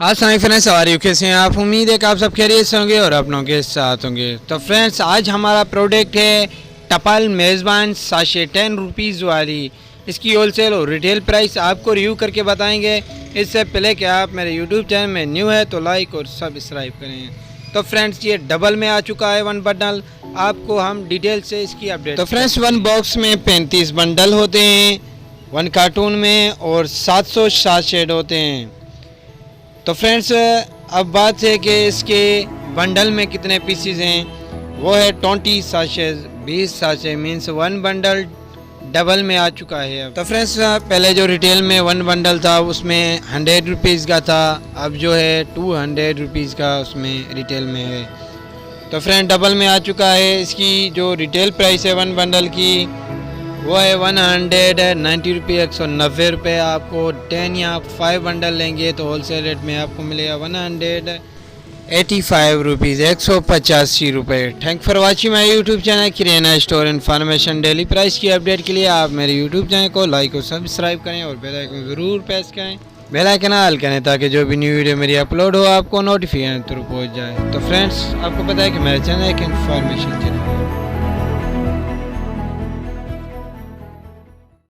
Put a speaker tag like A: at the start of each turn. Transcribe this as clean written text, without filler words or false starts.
A: अस्सलाम फ्रेंड्स, सवारी कैसे हैं आप? उम्मीद है कि आप सब खैरियत से होंगे और अपनों के साथ होंगे। तो फ्रेंड्स, आज हमारा प्रोडक्ट है टपल मेज़बान साशे 10 रुपीज़ वाली। इसकी होलसेल और रिटेल प्राइस आपको रिव्यू करके बताएंगे। इससे पहले कि आप मेरे यूट्यूब चैनल में न्यू है तो लाइक और सब्सक्राइब करें। तो फ्रेंड्स, ये डबल में आ चुका है 1 बंडल। आपको हम डिटेल से इसकी अपडेट। तो फ्रेंड्स, 1 बॉक्स में 35 बंडल होते हैं, 1 कार्टून में, और 700 साशेट होते हैं। तो फ्रेंड्स, अब बात है कि इसके बंडल में कितने पीसीज हैं। वो है 20 sachet, 20 sachet means 1 bundle double में आ चुका है। तो फ्रेंड्स, पहले जो रिटेल में 1 बंडल था उसमें 100 रुपीज़ का था, अब जो है 200 रुपीज़ का उसमें रिटेल में है। तो फ्रेंड, डबल में आ चुका है। इसकी जो रिटेल प्राइस है 1 बंडल की वो है 190 रुपये, 190 रुपये। आपको 10 या 5 बंडल लेंगे तो होलसेल रेट में आपको मिलेगा 185 रुपीज़, 185 रुपये। Thank for watching my YouTube channel kirana store information. Daily price की अपडेट के लिए आप मेरे यूट्यूब चैनल को लाइक और सब्सक्राइब करें और बेल आइकन ज़रूर प्रेस करें, बेल आइकन ऑल करें, ताकि जो भी न्यू वीडियो मेरी अपलोड हो आपको नोटिफिकेशन थ्रू पहुँच जाए। तो फ्रेंड्स, आपको पता है कि मेरा चैनल एक इन्फॉर्मेशन चैनल है।